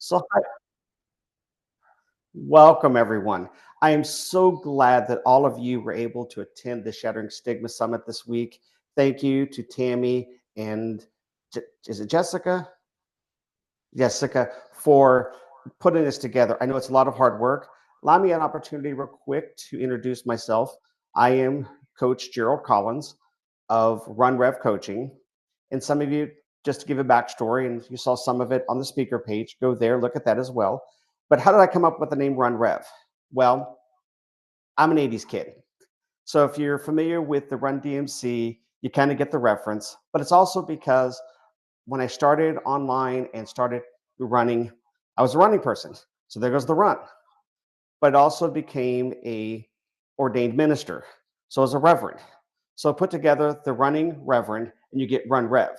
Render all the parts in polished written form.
So, hi, welcome everyone. I am so glad that all of you were able to attend the Shattering Stigma Summit this week. Thank you to Tammy and is it Jessica? Jessica for putting this together. I know it's a lot of hard work. Allow me an opportunity, real quick, to introduce myself. I am Coach Gerald Collins of Run Rev Coaching. And some of you, just to give a backstory, and you saw some of it on the speaker page, go there, look at that as well. But how did I come up with the name Run Rev? Well, I'm an 80s kid. So if you're familiar with the Run DMC, you kind of get the reference. But it's also because when I started online and started running, I was a running person. So there goes the run. But I also became a ordained minister. So as a reverend. So put together the running reverend and you get Run Rev.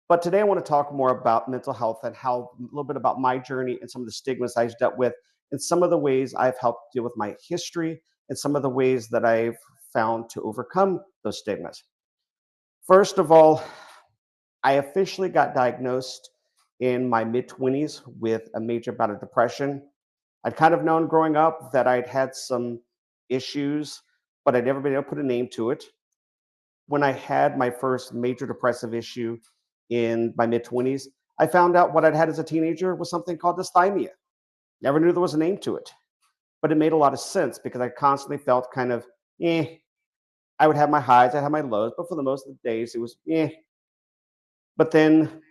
But today I want to talk more about mental health and how a little bit about my journey and some of the stigmas I've dealt with and some of the ways I've helped deal with my history and some of the ways that I've found to overcome those stigmas. First of all, I officially got diagnosed in my mid 20s with a major bout of depression. I'd kind of known growing up that I'd had some issues, but I'd never been able to put a name to it. When I had my first major depressive issue in my mid 20s, I found out what I'd had as a teenager was something called dysthymia. Never knew there was a name to it, but it made a lot of sense because I constantly felt kind of, eh. I would have my highs, I'd have my lows, but for the most of the days, it was, eh. But then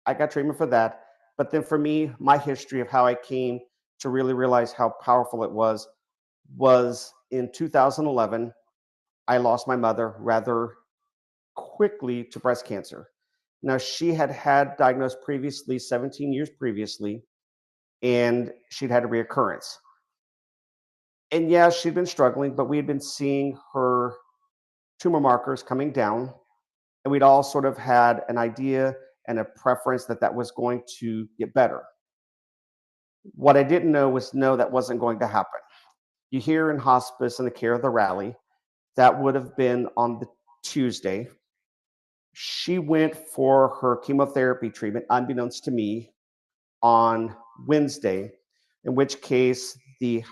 I got treatment for that. But then for me, my history of how I came to really realize how powerful it was in 2011. I lost my mother rather quickly to breast cancer. Now, she had had diagnosed previously, 17 years previously, and she'd had a reoccurrence. And yeah, she'd been struggling, but we had been seeing her tumor markers coming down, and we'd all sort of had an idea and a preference that that was going to get better. What I didn't know was no, that wasn't going to happen. You hear in hospice and the care of the rally, that would have been on the Tuesday. She went for her chemotherapy treatment, unbeknownst to me, on Wednesday, in which case the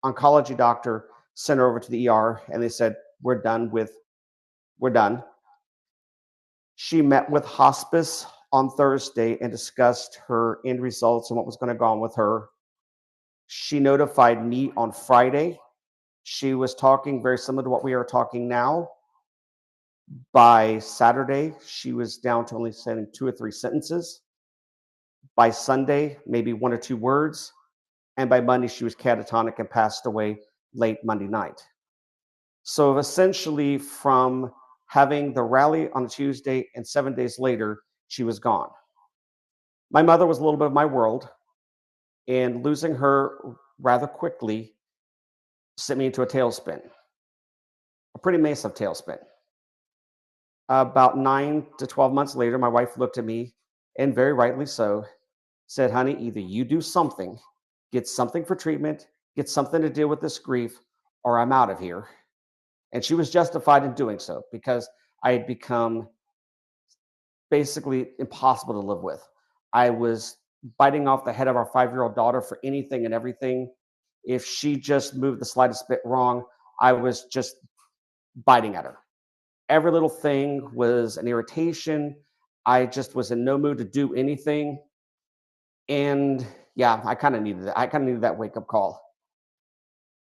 oncology doctor sent her over to the ER and they said, we're done. She met with hospice on Thursday and discussed her end results and what was going to go on with her. She notified me on Friday. She was talking very similar to what we are talking now. By Saturday, she was down to only saying 2 or 3 sentences. By Sunday, maybe 1 or 2 words. And by Monday, she was catatonic and passed away late Monday night. So essentially, from having the rally on a Tuesday and 7 days later, she was gone. My mother was a little bit of my world, and losing her rather quickly sent me into a tailspin, a pretty massive tailspin. About 9 to 12 months later, my wife looked at me, and very rightly so, said, honey, either you do something, get something for treatment, get something to deal with this grief, or I'm out of here. And she was justified in doing so because I had become basically impossible to live with. I was biting off the head of our 5 year old daughter for anything and everything. If she just moved the slightest bit wrong, I was just biting at her. Every little thing was an irritation. I just was in no mood to do anything. And yeah, I kind of needed that. I kind of needed that wake up call.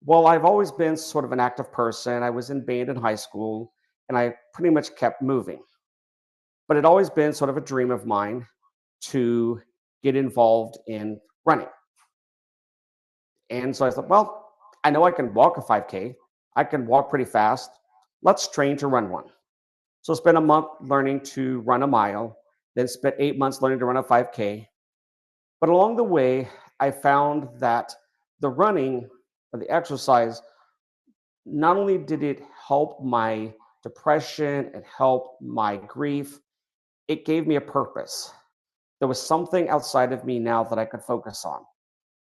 Well, I've always been sort of an active person. I was in band in high school and I pretty much kept moving. But it always been sort of a dream of mine to get involved in running. And so I thought, well, I know I can walk a 5K. I can walk pretty fast. Let's train to run one. So I spent a month learning to run a mile, then spent 8 months learning to run a 5K. But along the way, I found that the running or the exercise, not only did it help my depression and help my grief, it gave me a purpose. There was something outside of me now that I could focus on.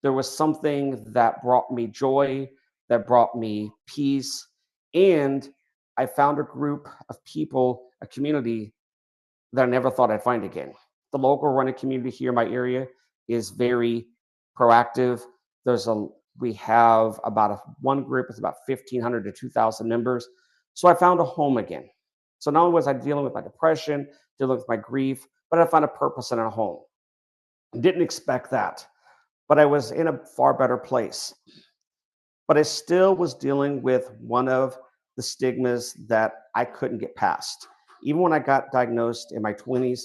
There was something that brought me joy, that brought me peace. And I found a group of people, a community that I never thought I'd find again. The local running community here in my area, is very proactive. There's a we have about one group is about 1,500 to 2,000 members. So I found a home again. So not only was I dealing with my depression, dealing with my grief, but I found a purpose in a home. Didn't expect that, but I was in a far better place. But I still was dealing with one of the stigmas that I couldn't get past. Even when I got diagnosed in my 20s,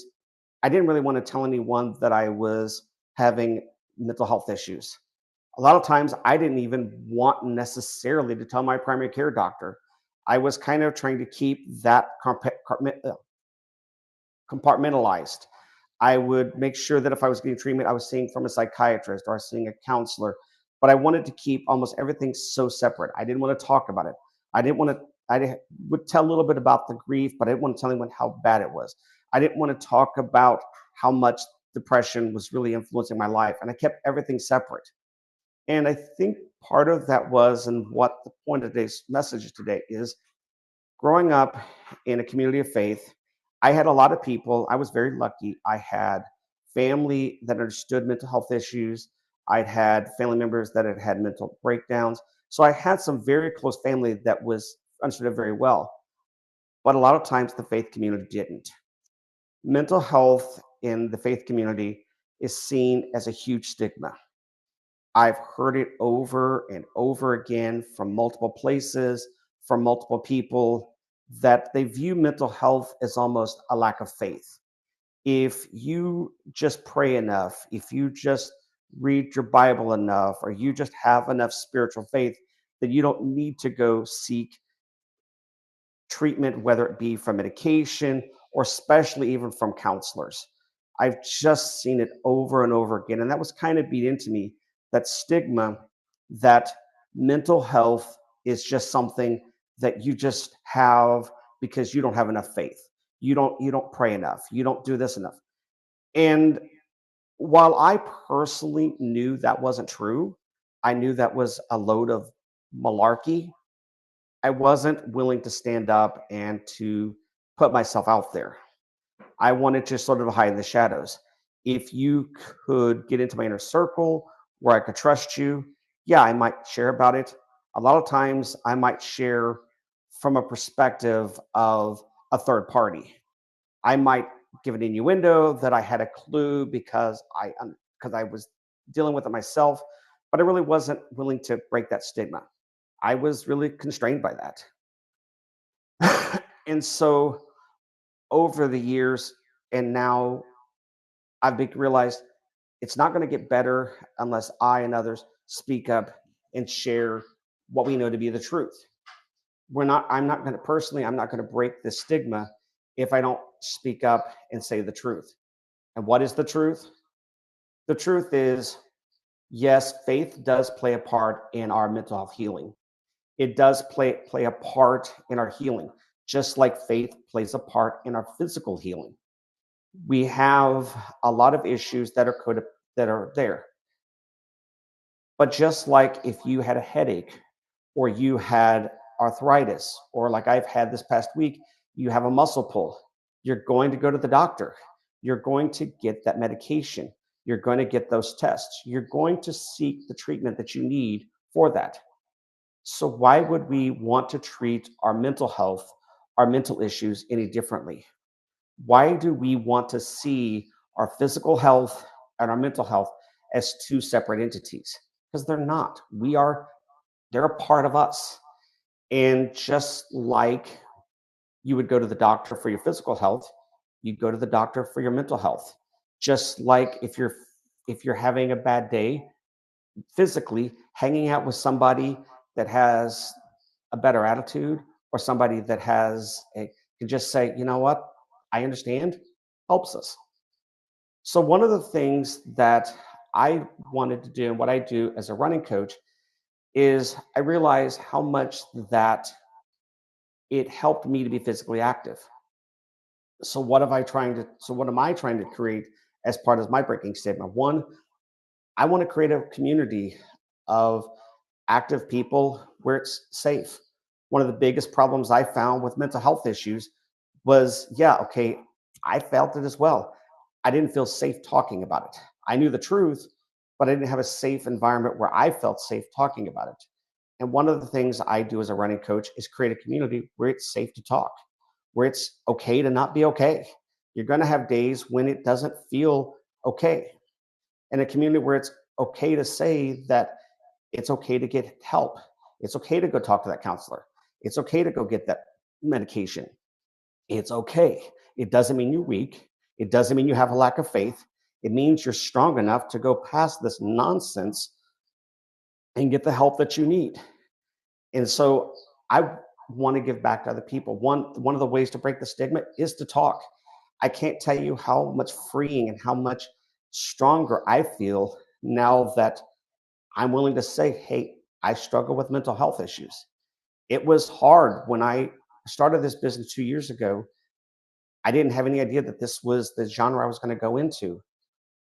I didn't really want to tell anyone that I was having mental health issues. A lot of times, I didn't even want necessarily to tell my primary care doctor. I was kind of trying to keep that compartmentalized. I would make sure that if I was getting treatment, I was seeing from a psychiatrist or I was seeing a counselor. But I wanted to keep almost everything so separate. I didn't want to talk about it. I didn't want to. Would tell a little bit about the grief, but I didn't want to tell anyone how bad it was. I didn't want to talk about how much depression was really influencing my life, and I kept everything separate. And I think part of that was, and what the point of today's message today is, growing up in a community of faith, I had a lot of people. I was very lucky. I had family that understood mental health issues. I'd had family members that had had mental breakdowns. So I had some very close family that was understood it very well. But a lot of times the faith community didn't. Mental health in the faith community is seen as a huge stigma. I've heard it over and over again from multiple places, from multiple people, that they view mental health as almost a lack of faith. If you just pray enough, if you just read your Bible enough, or you just have enough spiritual faith, then you don't need to go seek treatment, whether it be from medication or especially even from counselors. I've just seen it over and over again. And that was kind of beat into me, that stigma that mental health is just something that you just have because you don't have enough faith. You don't pray enough. You don't do this enough. And while I personally knew that wasn't true, I knew that was a load of malarkey. I wasn't willing to stand up and to put myself out there. I wanted to sort of hide in the shadows. If you could get into my inner circle where I could trust you, yeah, I might share about it. A lot of times I might share from a perspective of a third party. I might give an innuendo that I had a clue because I was dealing with it myself, but I really wasn't willing to break that stigma. I was really constrained by that. And so over the years, and now realized it's not going to get better unless I and others speak up and share what we know to be the truth. I'm not going to personally, I'm not going to break the stigma if I don't speak up and say the truth. And what is the truth? The truth is, yes, faith does play a part in our mental health healing. It does play a part in our healing, just like faith plays a part in our physical healing. We have a lot of issues that are there. But just like if you had a headache or you had arthritis, or like I've had this past week, you have a muscle pull, you're going to go to the doctor. You're going to get that medication. You're going to get those tests. You're going to seek the treatment that you need for that. So, why would we want to treat our mental health, our mental issues any differently? Why do we want to see our physical health and our mental health as two separate entities? Because they're not. They're a part of us. And just like you would go to the doctor for your physical health, you go to the doctor for your mental health. Just like if you're having a bad day physically, hanging out with somebody that has a better attitude, or somebody that can just say, you know what, I understand, helps us. So one of the things that I wanted to do, and what I do as a running coach, is I realize how much that it helped me to be physically active. So what am I trying to create as part of my breaking statement? One, I want to create a community of active people where it's safe. One of the biggest problems I found with mental health issues was, yeah, okay, I felt it as well. I didn't feel safe talking about it. I knew the truth, but I didn't have a safe environment where I felt safe talking about it. And one of the things I do as a running coach is create a community where it's safe to talk, where it's okay to not be okay. You're going to have days when it doesn't feel okay. And a community where it's okay to say that it's okay to get help. It's okay to go talk to that counselor. It's okay to go get that medication. It's okay. It doesn't mean you're weak. It doesn't mean you have a lack of faith. It means you're strong enough to go past this nonsense and get the help that you need. And so I want to give back to other people. One of the ways to break the stigma is to talk. I can't tell you how much freeing and how much stronger I feel now that I'm willing to say, hey, I struggle with mental health issues. It was hard when I started this business 2 years ago. I didn't have any idea that this was the genre I was going to go into.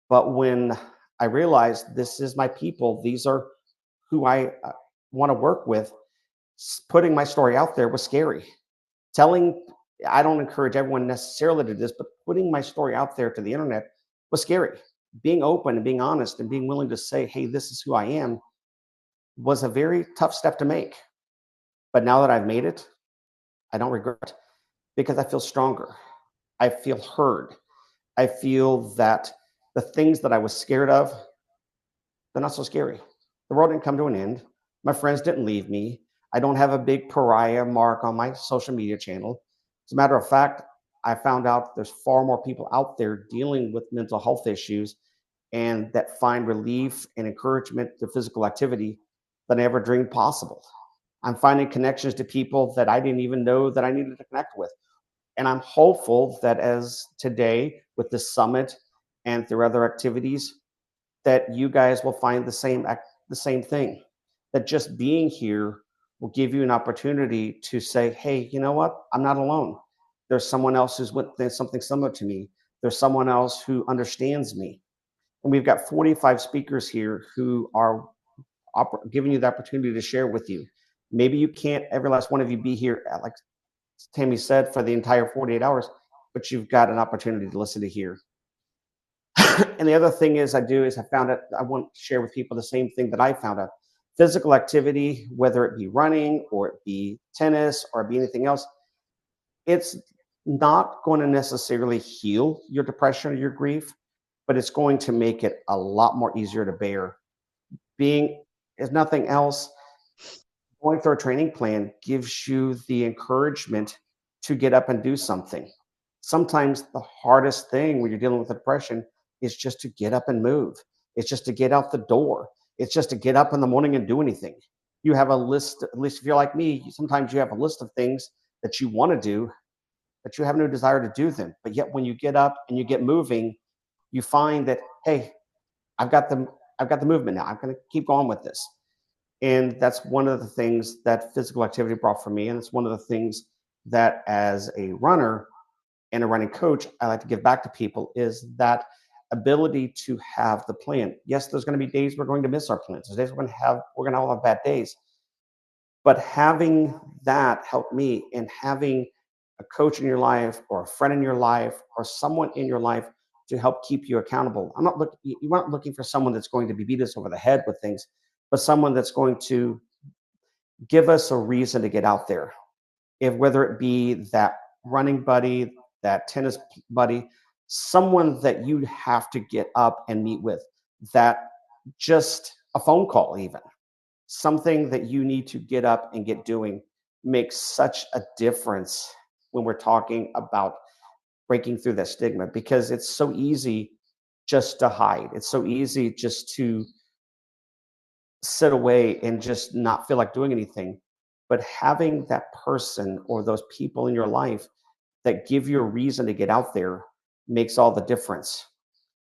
But when I realized this is my people, these are who I want to work with, putting my story out there was scary. Telling, I don't encourage everyone necessarily to do this, but putting my story out there to the internet was scary. Being open and being honest and being willing to say, hey, this is who I am was a very tough step to make. But now that I've made it, I don't regret it because I feel stronger. I feel heard. I feel that the things that I was scared of, they're not so scary. The world didn't come to an end. My friends didn't leave me. I don't have a big pariah mark on my social media channel. As a matter of fact, I found out there's far more people out there dealing with mental health issues and that find relief and encouragement through physical activity than I ever dreamed possible. I'm finding connections to people that I didn't even know that I needed to connect with. And I'm hopeful that as today with the summit and through other activities, that you guys will find the same thing. That just being here will give you an opportunity to say, hey, you know what? I'm not alone. There's someone else who's went through something similar to me. There's someone else who understands me. And we've got 45 speakers here who are giving you the opportunity to share with you. Maybe you can't, every last one of you, be here, like Tammy said, for the entire 48 hours, but you've got an opportunity to listen to here. And the other thing is I found out, I want to share with people the same thing that I found out. Physical activity, whether it be running or it be tennis or it be anything else, it's not going to necessarily heal your depression or your grief, but it's going to make it a lot more easier to bear. Being, if nothing else, going through a training plan gives you the encouragement to get up and do something. Sometimes the hardest thing when you're dealing with depression is just to get up and move. It's just to get out the door. It's just to get up in the morning and do anything. You have a list, at least if you're like me, sometimes you have a list of things that you want to do, but you have no desire to do them. But yet when you get up and you get moving, you find that, hey, I've got the I've got the movement now. I'm going to keep going with this. And that's one of the things that physical activity brought for me. And it's one of the things that as a runner and a running coach, I like to give back to people is that ability to have the plan. Yes, there's going to be days we're going to miss our plans. There's days we're going to have bad days. But having that helped me and having a coach in your life or a friend in your life or someone in your life to help keep you accountable. I'm not looking, you aren't looking for someone that's going to beat us over the head with things, but someone that's going to give us a reason to get out there. If whether it be that running buddy, that tennis buddy, someone that you have to get up and meet with, that just a phone call, even something that you need to get up and get doing makes such a difference when we're talking about breaking through that stigma because it's so easy just to hide. It's so easy just to sit away and just not feel like doing anything. But having that person or those people in your life that give you a reason to get out there makes all the difference.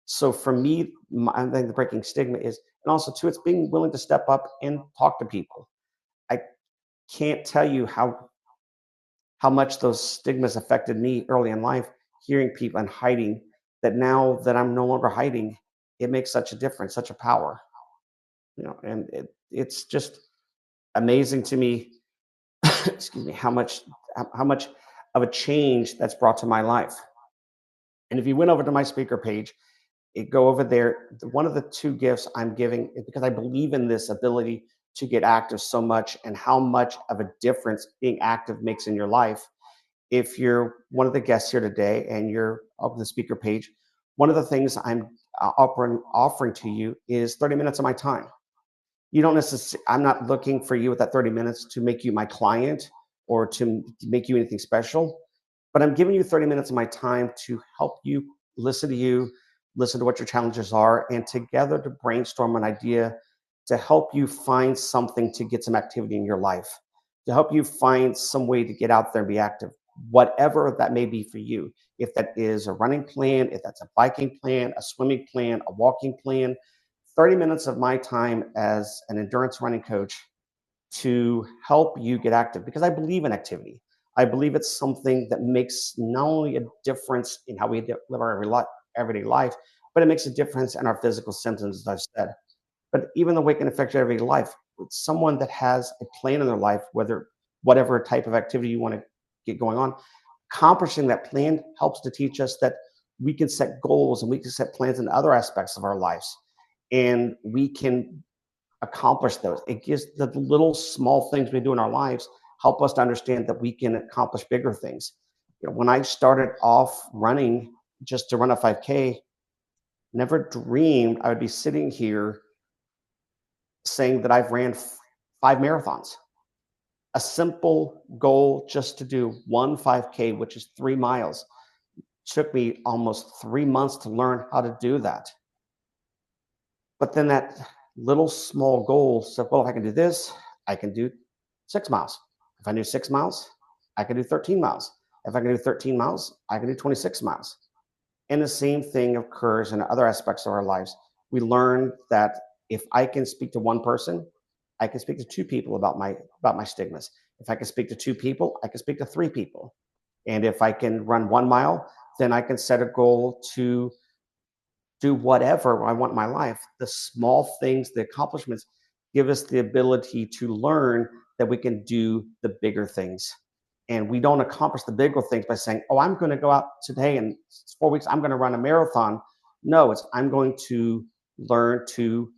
So for me, I think the breaking stigma is, and also too, it's being willing to step up and talk to people. I can't tell you how much those stigmas affected me early in life, hearing people and hiding, that now that I'm no longer hiding, it makes such a difference, such a power. And it's just amazing to me, excuse me, how much of a change that's brought to my life. And if you went over to my speaker page, Go over there. One of the two gifts I'm giving is because I believe in this ability to get active so much and how much of a difference being active makes in your life. If you're one of the guests here today and you're up the speaker page, one of the things I'm offering to you is 30 minutes of my time. You don't necessarily, I'm not looking for you with that 30 minutes to make you my client or to make you anything special, but I'm giving you 30 minutes of my time to help you, listen to what your challenges are, and together to brainstorm an idea to help you find something to get some activity in your life, to help you find some way to get out there and be active, whatever that may be for you. If that is a running plan, if that's a biking plan, a swimming plan, a walking plan, 30 minutes of my time as an endurance running coach to help you get active because I believe in activity. I believe it's something that makes not only a difference in how we live our everyday life, but it makes a difference in our physical symptoms, as I've said. But even though it can affect your everyday life, it's someone that has a plan in their life, whether whatever type of activity you want to get going on, accomplishing that plan helps to teach us that we can set goals and we can set plans in other aspects of our lives, and we can accomplish those. It gives the little small things we do in our lives help us to understand that we can accomplish bigger things. When I started off running just to run a 5K, never dreamed I would be sitting here saying that I've ran 5 marathons. A simple goal just to do one 5K, which is 3 miles, took me almost 3 months to learn how to do that. But then that little small goal said, well, if I can do this, I can do 6 miles. If I do 6 miles, I can do 13 miles. If I can do 13 miles, I can do 26 miles. And the same thing occurs in other aspects of our lives. We learn that if I can speak to one person, I can speak to two people about my stigmas. If I can speak to two people, I can speak to three people. And if I can run 1 mile, then I can set a goal to do whatever I want in my life. The small things, the accomplishments give us the ability to learn that we can do the bigger things. And we don't accomplish the bigger things by saying, oh, I'm going to go out today and 4 weeks, I'm going to run a marathon. No, it's I'm going to learn to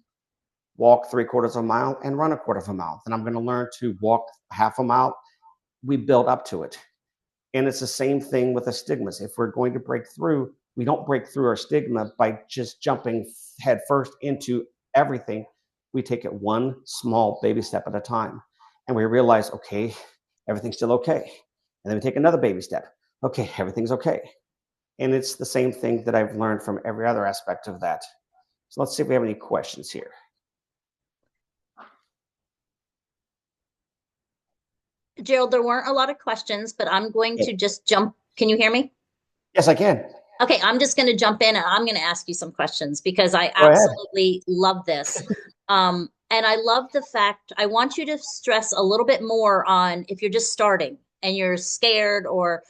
walk 3/4 of a mile and run 1/4 of a mile. Then I'm going to learn to walk half a mile. We build up to it. And it's the same thing with the stigmas. If we're going to break through, we don't break through our stigma by just jumping head first into everything. We take it one small baby step at a time. And we realize, okay, everything's still okay. And then we take another baby step. Okay, everything's okay. And it's the same thing that I've learned from every other aspect of that. So let's see if we have any questions here. Gerald, there weren't a lot of questions, but I'm going Yeah. to just jump. Can you hear me? Yes, I can. Okay, I'm just going to jump in and I'm going to ask you some questions because I Go ahead. absolutely love this. And I love the fact I want you to stress a little bit more on if you're just starting and you're scared or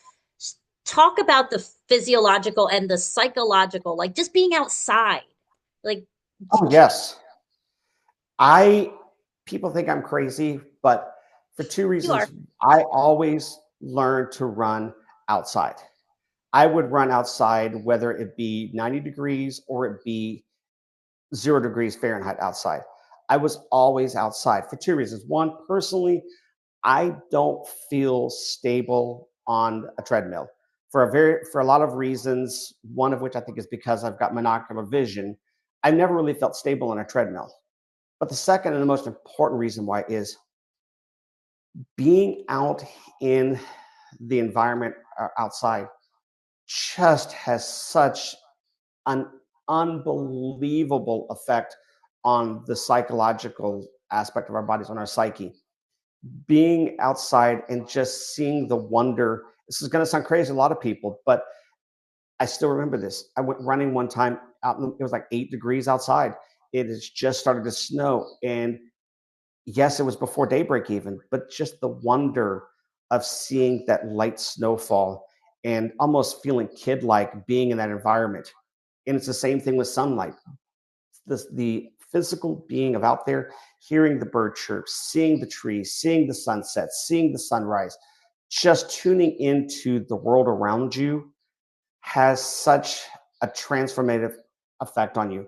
talk about the physiological and the psychological, like just being outside. Like Oh, yes. I People think I'm crazy, but for two you reasons. are. I always learned to run outside. I would run outside whether it be 90 degrees or it be 0 degrees Fahrenheit outside. I was always outside for two reasons. One, personally, I don't feel stable on a treadmill for a lot of reasons. One of which I think is because I've got monocular vision. I never really felt stable on a treadmill. But the second and the most important reason why is being out in the environment outside just has such an unbelievable effect on the psychological aspect of our bodies, on our psyche. Being outside and just seeing the wonder. This is going to sound crazy to a lot of people, but I still remember this. I went running one time out, it was like 8 degrees outside. It has just started to snow. And yes, it was before daybreak even, but just the wonder of seeing that light snowfall and almost feeling kid-like being in that environment. And it's the same thing with sunlight. The physical being of out there, hearing the bird chirp, seeing the trees, seeing the sunset, seeing the sunrise, just tuning into the world around you has such a transformative effect on you.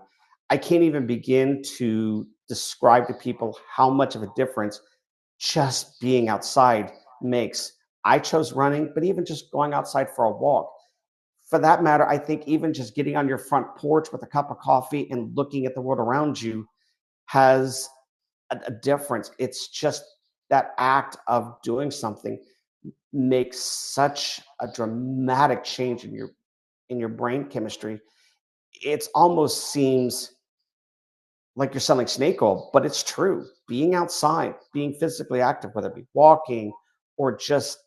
I can't even begin to describe to people how much of a difference just being outside makes. I chose running, but even just going outside for a walk. For that matter, I think even just getting on your front porch with a cup of coffee and looking at the world around you has a difference. It's just that act of doing something makes such a dramatic change in your brain chemistry. It almost seems like you're selling snake oil, but it's true. Being outside, being physically active, whether it be walking or just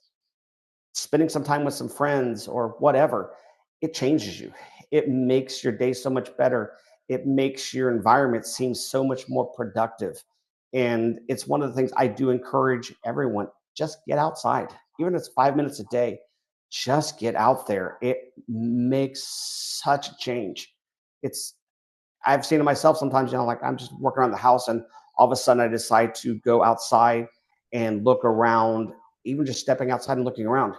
spending some time with some friends or whatever, it changes you. It makes your day so much better. It makes your environment seem so much more productive. And it's one of the things I do encourage everyone, just get outside, even if it's 5 minutes a day, just get out there. It makes such a change. It's, I've seen it myself sometimes, like I'm just working around the house and all of a sudden I decide to go outside and look around, even just stepping outside and looking around.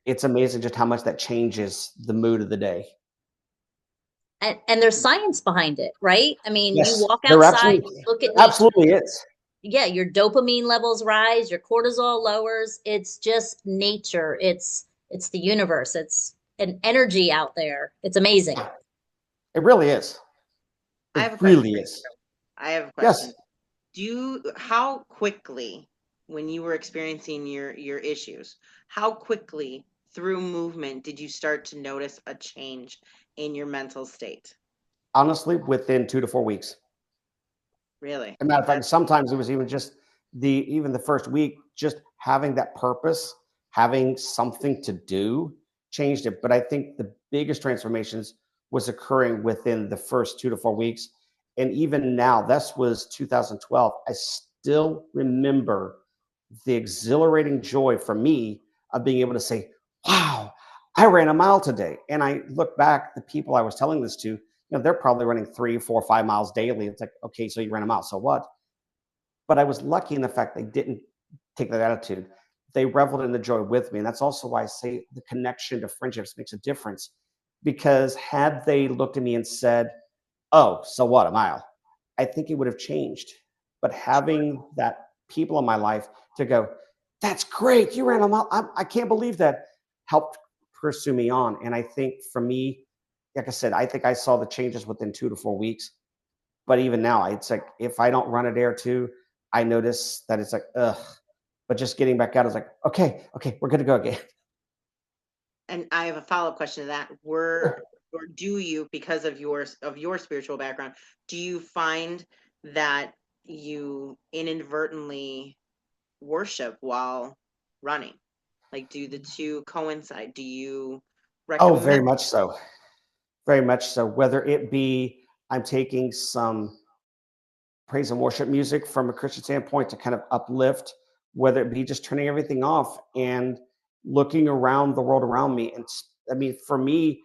It's amazing just how much that changes the mood of the day. And there's science behind it, right? I mean, you Yes, walk there outside, absolutely, you look at there nature, absolutely is. yeah, your dopamine levels rise, your cortisol lowers. It's just nature. It's the universe. It's an energy out there. It's amazing. It really is. I It have a question really for you. is. I have a Yes. question. How quickly, when you were experiencing your issues, how quickly through movement did you start to notice a change in your mental state? Honestly, within 2 to 4 weeks. Really? As a matter of fact, That's sometimes it was even just even the first week, just having that purpose, having something to do changed it. But I think the biggest transformations was occurring within the first 2 to 4 weeks. And even now, this was 2012. I still remember the exhilarating joy for me of being able to say, wow, I ran a mile today. And I look back, the people I was telling this to, they're probably running 3, 4, 5 miles daily. It's like, okay, so you ran a mile, so what? But I was lucky in the fact they didn't take that attitude. They reveled in the joy with me. And that's also why I say the connection to friendships makes a difference. Because had they looked at me and said, oh, so what, a mile? I think it would have changed. But having that people in my life to go, that's great, you ran a mile. I can't believe that, helped pursue me on. And I think for me, like I said, I think I saw the changes within 2 to 4 weeks. But even now, it's like if I don't run a day or two, I notice that it's like, ugh. But just getting back out is like, okay, okay, we're good to go again. and I have a follow-up question to that. Sure. Or do you, because of your spiritual background, do you find that you inadvertently worship while running? Like, do the two coincide? Do you Oh, recommend? very much so. Very much so. Whether it be I'm taking some praise and worship music from a Christian standpoint to kind of uplift, whether it be just turning everything off and looking around the world around me. And I mean, for me,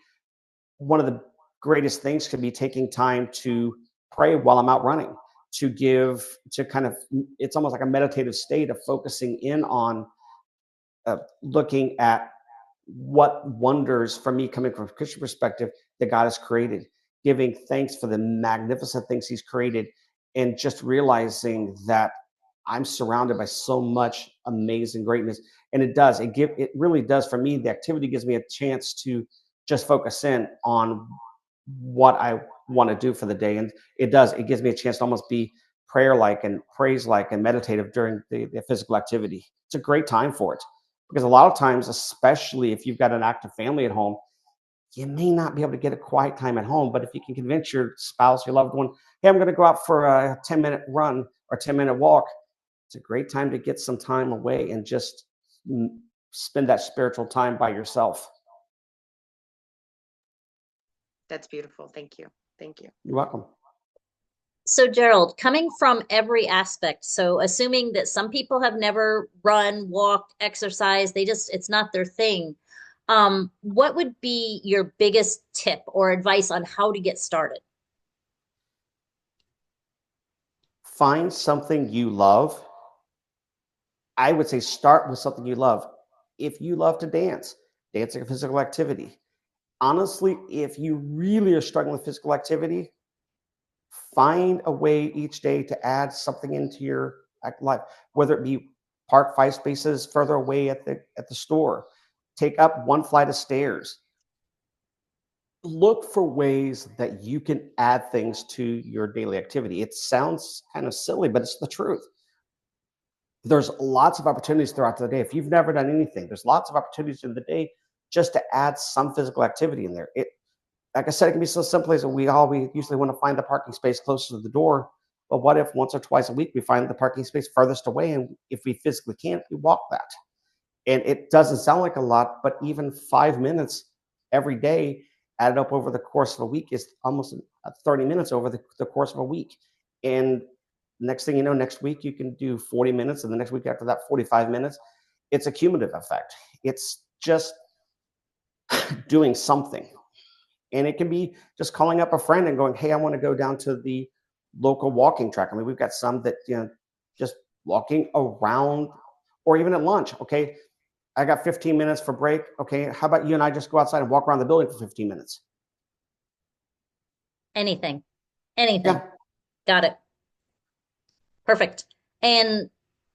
one of the greatest things could be taking time to pray while I'm out running, to give, to kind of, it's almost like a meditative state of focusing in on looking at what wonders for me coming from a Christian perspective that God has created, giving thanks for the magnificent things He's created, and just realizing that I'm surrounded by so much amazing greatness. And it really does for me. The activity gives me a chance to just focus in on what I want to do for the day. And it gives me a chance to almost be prayer like and praise like and meditative during the physical activity. It's a great time for it because a lot of times, especially if you've got an active family at home, you may not be able to get a quiet time at home. But if you can convince your spouse, your loved one, hey, I'm going to go out for a 10-minute run or 10-minute walk, it's a great time to get some time away and just spend that spiritual time by yourself. That's beautiful. Thank you. Thank you. You're welcome. So, Gerald, coming from every aspect, so assuming that some people have never run, walked, exercised, it's not their thing. What would be your biggest tip or advice on how to get started? Find something you love. I would say start with something you love. If you love to dance, dancing a physical activity. honestly, if you really are struggling with physical activity, find a way each day to add something into your life, whether it be park 5 spaces further away at the store, take up 1 flight of stairs. Look for ways that you can add things to your daily activity. It sounds kind of silly, but it's the truth. There's lots of opportunities throughout the day. If you've never done anything, there's lots of opportunities in the day just to add some physical activity in there. It, like I said, it can be so simple as we usually want to find the parking space closer to the door. But what if once or twice a week we find the parking space furthest away, and if we physically can't, we walk that? And it doesn't sound like a lot, but even 5 minutes every day added up over the course of a week is almost 30 minutes over the course of a week. And next thing you know, next week you can do 40 minutes, and the next week after that, 45 minutes. It's a cumulative effect. It's just doing something. And it can be just calling up a friend and going, hey, I want to go down to the local walking track. I mean, we've got some that, just walking around, or even at lunch. Okay, I got 15 minutes for break. Okay, how about you and I just go outside and walk around the building for 15 minutes? Anything. Anything. Yeah. Got it. Perfect. And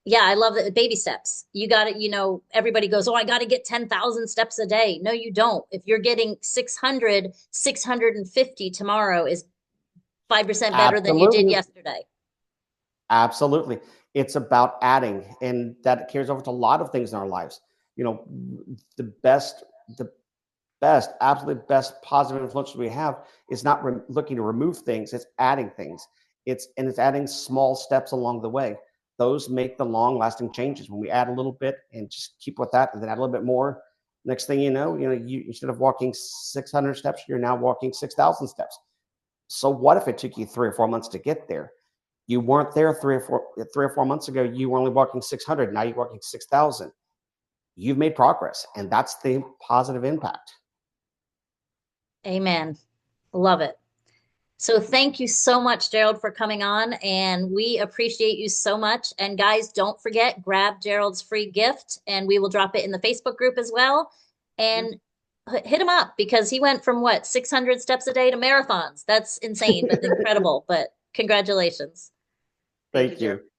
yeah, I love the baby steps. You got it. Everybody goes, oh, I got to get 10,000 steps a day. No, you don't. If you're getting 600, 650 tomorrow is 5% better than you did Absolutely. yesterday. Absolutely. It's about adding, and that carries over to a lot of things in our lives. You know, the best, absolute best positive influence we have is not looking to remove things; it's adding things. It's adding small steps along the way. Those make the long-lasting changes. When we add a little bit and just keep with that, and then add a little bit more. Next thing you instead of walking 600 steps, you're now walking 6,000 steps. So what if it took you 3 or 4 months to get there? You weren't there 3 or 4 months ago. You were only walking 600. Now you're walking 6,000. You've made progress, and that's the positive impact. Amen. Love it. So thank you so much, Gerald, for coming on, and we appreciate you so much. And guys, don't forget, grab Gerald's free gift, and we will drop it in the Facebook group as well. And hit him up, because he went from 600 steps a day to marathons. That's insane, but incredible. But congratulations. Thank you, Thank you. Gerald.